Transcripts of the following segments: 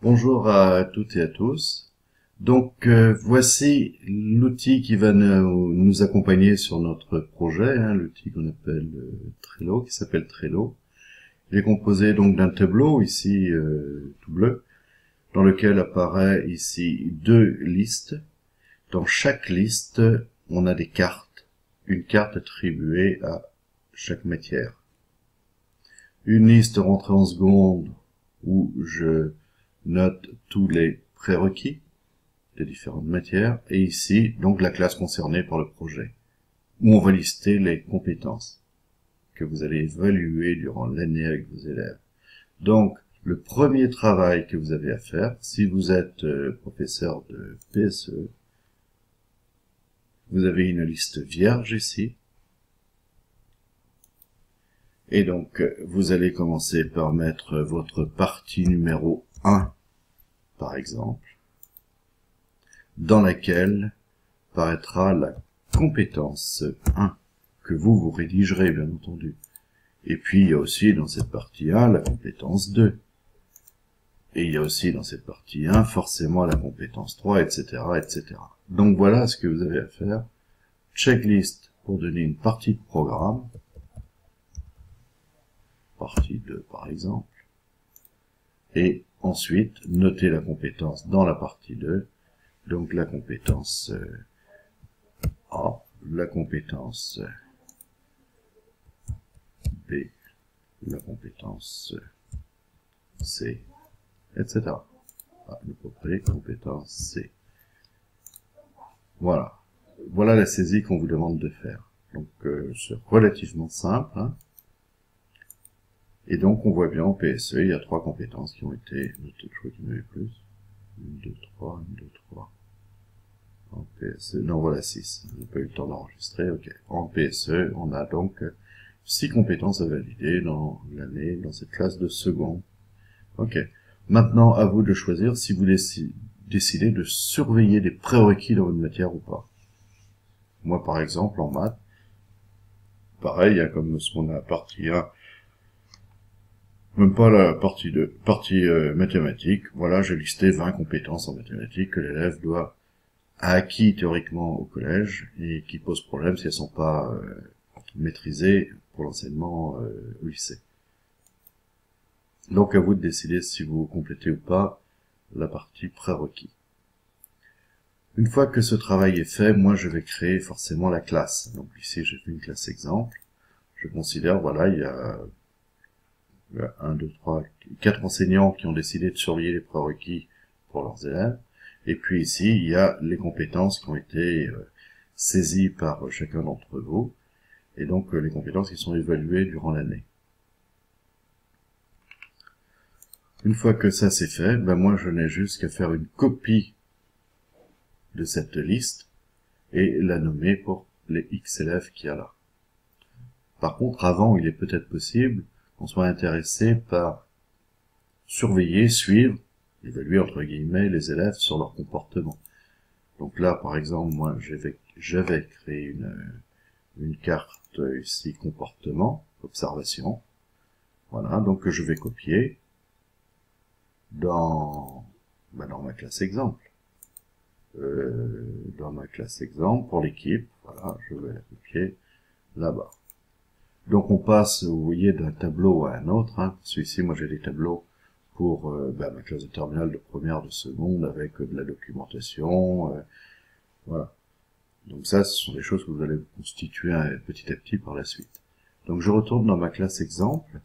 Bonjour à toutes et à tous. Donc voici l'outil qui va nous accompagner sur notre projet, l'outil qu'on appelle Trello, qui s'appelle Trello. Il est composé donc d'un tableau ici tout bleu, dans lequel apparaît ici deux listes. Dans chaque liste, on a des cartes, une carte attribuée à chaque matière. Une liste rentrée en seconde où je note tous les prérequis des différentes matières, et ici, donc la classe concernée par le projet, où on va lister les compétences que vous allez évaluer durant l'année avec vos élèves. Donc, le premier travail que vous avez à faire, si vous êtes professeur de PSE, vous avez une liste vierge ici, et donc vous allez commencer par mettre votre partie numéro 1, par exemple, dans laquelle paraîtra la compétence 1, que vous rédigerez, bien entendu. Et puis, il y a aussi dans cette partie 1 la compétence 2. Et il y a aussi dans cette partie 1 forcément la compétence 3, etc., etc. Donc voilà ce que vous avez à faire. Checklist pour donner une partie de programme. Partie 2, par exemple. Et ensuite, noter la compétence dans la partie 2. Donc la compétence A, la compétence B, la compétence C, etc. Ah, le propre compétence C. Voilà. Voilà la saisie qu'on vous demande de faire. Donc c'est relativement simple. Et donc on voit bien en PSE, il y a 3 compétences qui ont été notées. Je crois qu'il y en avait plus. 1, 2, 3, 1, 2, 3. En PSE, non voilà 6. On n'a pas eu le temps d'enregistrer, ok. En PSE, on a donc 6 compétences à valider dans l'année, dans cette classe de seconde. Ok. Maintenant, à vous de choisir si vous décidez de surveiller des prérequis dans votre matière ou pas. Moi, par exemple, en maths, pareil, comme ce qu'on a partie 1, même pas la partie 2, partie mathématiques, voilà, j'ai listé 20 compétences en mathématiques que l'élève a acquis théoriquement au collège et qui posent problème si elles sont pas maîtrisées pour l'enseignement au lycée. Donc à vous de décider si vous complétez ou pas la partie prérequis. Une fois que ce travail est fait, moi je vais créer forcément la classe. Donc ici j'ai fait une classe exemple. Je considère, voilà, il y a 1, 2, 3, 4 enseignants qui ont décidé de surveiller les prérequis pour leurs élèves. Et puis ici, il y a les compétences qui ont été saisies par chacun d'entre vous. Et donc les compétences qui sont évaluées durant l'année. Une fois que ça c'est fait, ben moi je n'ai juste qu'à faire une copie de cette liste et la nommer pour les X élèves qu'il y a là. Par contre, avant, il est peut-être possible qu'on soit intéressé par surveiller, suivre, évaluer entre guillemets les élèves sur leur comportement. Donc là, par exemple, moi j'avais créé une carte ici comportement, observation. Voilà, donc je vais copier dans ma classe exemple. Dans ma classe exemple pour l'équipe, voilà, je vais la copier là-bas. Donc on passe, vous voyez, d'un tableau à un autre. Parce que ici, moi j'ai des tableaux pour ma classe de terminale, de première, de seconde, avec de la documentation, voilà. Donc ça, ce sont des choses que vous allez constituer petit à petit par la suite. Donc je retourne dans ma classe exemple,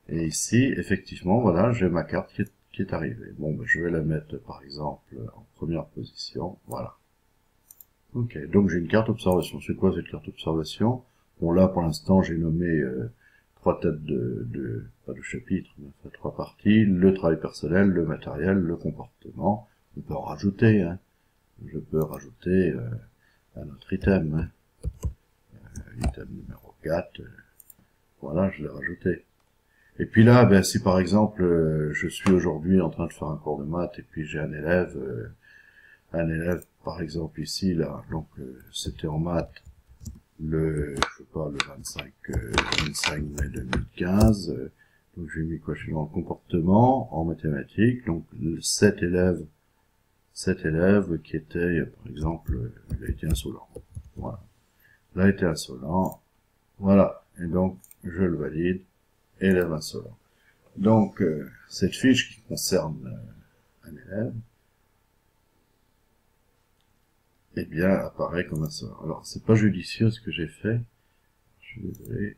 et ici, effectivement, voilà, j'ai ma carte qui est arrivée. Bon, je vais la mettre, par exemple, en première position, voilà. Ok, donc j'ai une carte observation. C'est quoi cette carte observation? Bon, là, pour l'instant, j'ai nommé 3 têtes pas de chapitre, mais enfin, 3 parties, le travail personnel, le matériel, le comportement. On peut en rajouter, Je peux rajouter un autre item, Item numéro 4, voilà, je l'ai rajouté. Et puis là, si par exemple, je suis aujourd'hui en train de faire un cours de maths, et puis j'ai un élève, par exemple ici, là, donc c'était en maths, le 25 mai 2015, Donc j'ai mis quoi? Je suis dans le comportement, en mathématiques, donc cet élève qui était, par exemple, il a été insolent. Voilà. Il a été insolent. Voilà. Et donc, je le valide. Élève insolent. Donc, cette fiche qui concerne un élève, eh bien, apparaît comme insolent. Alors, c'est pas judicieux ce que j'ai fait. Je suis désolé.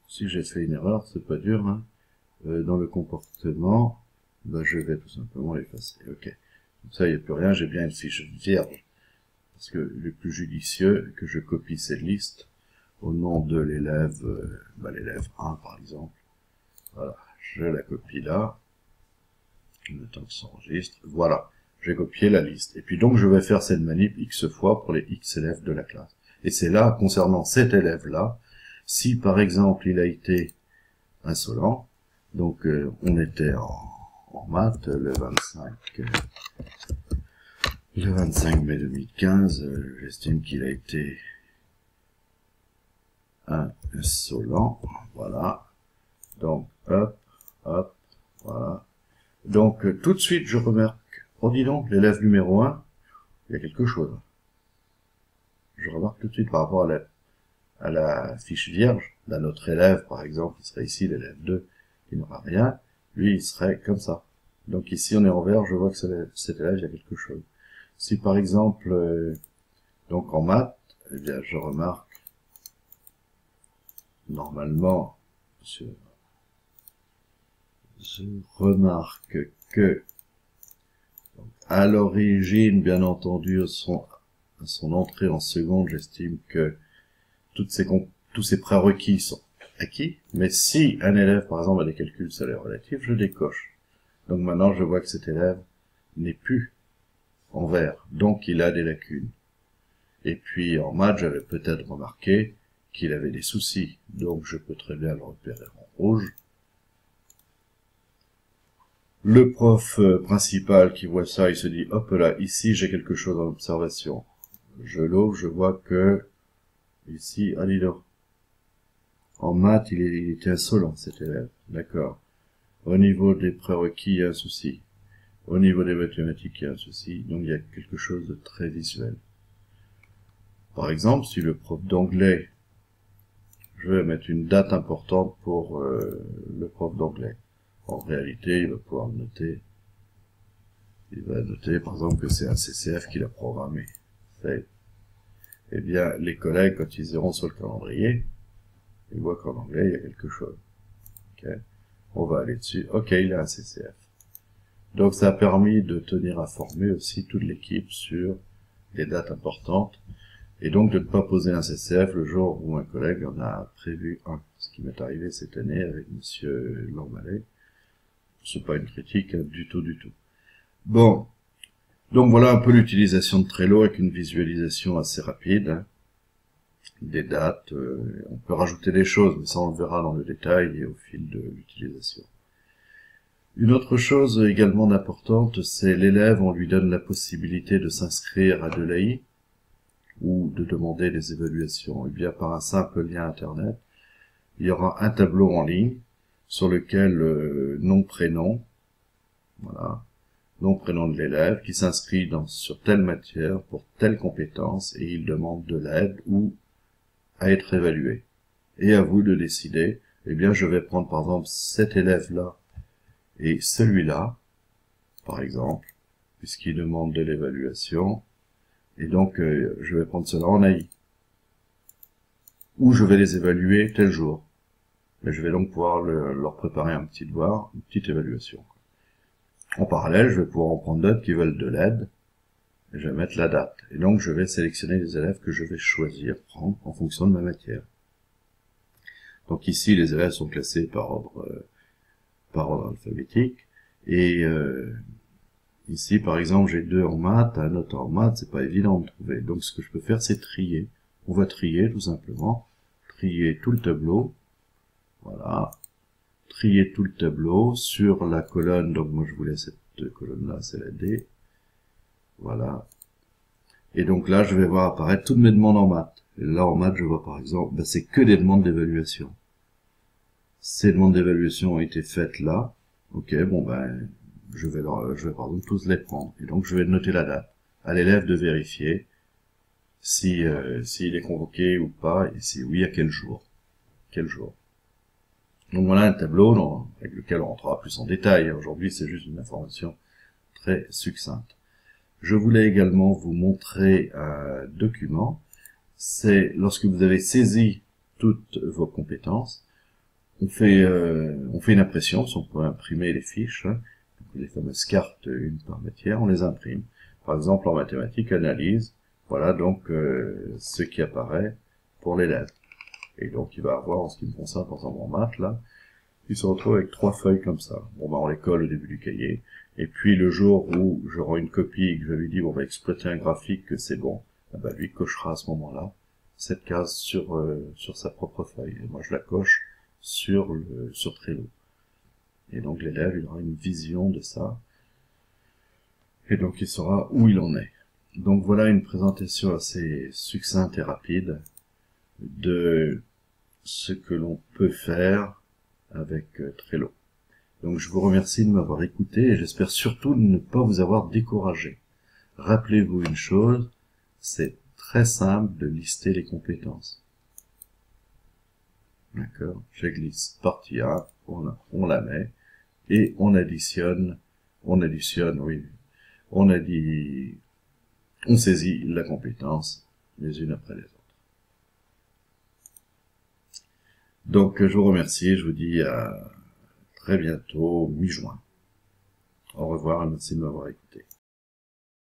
Si j'ai fait une erreur, c'est pas dur, hein. Dans le comportement, ben, je vais tout simplement l'effacer. Ok. Comme ça, il n'y a plus rien, j'ai bien une fiche vierge. Parce que le plus judicieux, que je copie cette liste au nom de l'élève, l'élève 1 par exemple. Voilà, je la copie là. Le temps que ça s'enregistre. Voilà, j'ai copié la liste. Et puis donc, je vais faire cette manip X fois pour les X élèves de la classe. Et c'est là, concernant cet élève-là, si par exemple il a été insolent, donc on était en maths le 25 mai 2015, j'estime qu'il a été insolent, voilà, donc hop, hop, voilà, donc tout de suite je remarque, oh dis donc, l'élève numéro 1, il y a quelque chose, je remarque tout de suite par rapport à la fiche vierge d'un autre élève, par exemple, qui serait ici l'élève 2, qui n'aura rien, lui il serait comme ça. Donc ici on est en vert, je vois que cet élève, il y a quelque chose. Si par exemple, donc en maths, eh bien je remarque, normalement, je remarque que, donc, à l'origine, bien entendu, à son entrée en seconde, j'estime que tous ces prérequis sont acquis, mais si un élève, par exemple, a des calculs salaires relatifs, je décoche. Donc maintenant, je vois que cet élève n'est plus en vert, donc il a des lacunes. Et puis en maths, j'avais peut-être remarqué qu'il avait des soucis, donc je peux très bien le repérer en rouge. Le prof principal qui voit ça, il se dit, hop là, ici j'ai quelque chose en observation. Je l'ouvre, je vois que, ici, ah dis donc, en maths, il était insolent cet élève, d'accord. Au niveau des prérequis, il y a un souci. Au niveau des mathématiques, il y a un souci, donc il y a quelque chose de très visuel. Par exemple, si le prof d'anglais, je vais mettre une date importante pour le prof d'anglais. En réalité, il va pouvoir noter. Il va noter, par exemple, que c'est un CCF qui l'a programmé. Eh bien, les collègues, quand ils iront sur le calendrier, ils voient qu'en anglais, il y a quelque chose. Okay. On va aller dessus. Ok, il a un CCF. Donc, ça a permis de tenir informé aussi toute l'équipe sur les dates importantes. Et donc de ne pas poser un CCF le jour où un collègue en a prévu un. Ce qui m'est arrivé cette année avec monsieur Lamballet. C'est pas une critique, hein, du tout. Bon. Donc voilà un peu l'utilisation de Trello avec une visualisation assez rapide. Hein. Des dates, on peut rajouter des choses, mais ça on le verra dans le détail et au fil de l'utilisation. Une autre chose également importante, c'est l'élève, on lui donne la possibilité de s'inscrire à de l'AI, ou de demander des évaluations. Et bien par un simple lien internet, il y aura un tableau en ligne sur lequel nom-prénom, voilà, nom-prénom de l'élève qui s'inscrit sur telle matière pour telle compétence et il demande de l'aide ou à être évalué. Et à vous de décider, eh bien je vais prendre par exemple cet élève-là et celui-là, par exemple, puisqu'il demande de l'évaluation. Et donc, je vais prendre cela en AI. Ou je vais les évaluer tel jour. Mais je vais donc pouvoir leur préparer un petit devoir, une petite évaluation. En parallèle, je vais pouvoir en prendre d'autres qui veulent de l'aide. Et je vais mettre la date. Et donc, je vais sélectionner les élèves que je vais choisir, prendre en fonction de ma matière. Donc ici, les élèves sont classés par ordre alphabétique. Et ici, par exemple, j'ai 2 en maths, un autre en maths, c'est pas évident de trouver. Donc, ce que je peux faire, c'est trier. On va trier, tout simplement. Trier tout le tableau. Voilà. Trier tout le tableau sur la colonne. Donc, moi, je voulais cette colonne-là, c'est la D. Voilà. Et donc là, je vais voir apparaître toutes mes demandes en maths. Et là, en maths, je vois, par exemple, c'est que des demandes d'évaluation. Ces demandes d'évaluation ont été faites là. Ok, bon ben, je vais par exemple tous les prendre. Et donc je vais noter la date. À l'élève de vérifier si s'il est convoqué ou pas, et si oui, à quel jour. Quel jour. Donc voilà un tableau avec lequel on rentrera plus en détail. Aujourd'hui, c'est juste une information très succincte. Je voulais également vous montrer un document. C'est lorsque vous avez saisi toutes vos compétences, on fait une impression, on peut imprimer les fiches, hein, les fameuses cartes, une par matière, on les imprime. Par exemple, en mathématiques, analyse, voilà donc ce qui apparaît pour l'élève. Et donc il va avoir, en ce qui me concerne, par exemple en maths, là, il se retrouve avec 3 feuilles comme ça. Bon ben on les colle au début du cahier, et puis le jour où j'aurai une copie et que je lui dis on va exploiter un graphique, que c'est bon, ben lui cochera à ce moment-là cette case sur sa propre feuille. Et moi je la coche sur Trello. Et donc l'élève il aura une vision de ça, et donc il saura où il en est. Donc voilà une présentation assez succincte et rapide de ce que l'on peut faire avec Trello. Donc je vous remercie de m'avoir écouté et j'espère surtout de ne pas vous avoir découragé. Rappelez-vous une chose, c'est très simple de lister les compétences. D'accord? Je glisse partie 1, on la met, et on additionne, oui, on saisit la compétence les unes après les autres. Donc je vous remercie, je vous dis à très bientôt, mi-juin. Au revoir et merci de m'avoir écouté.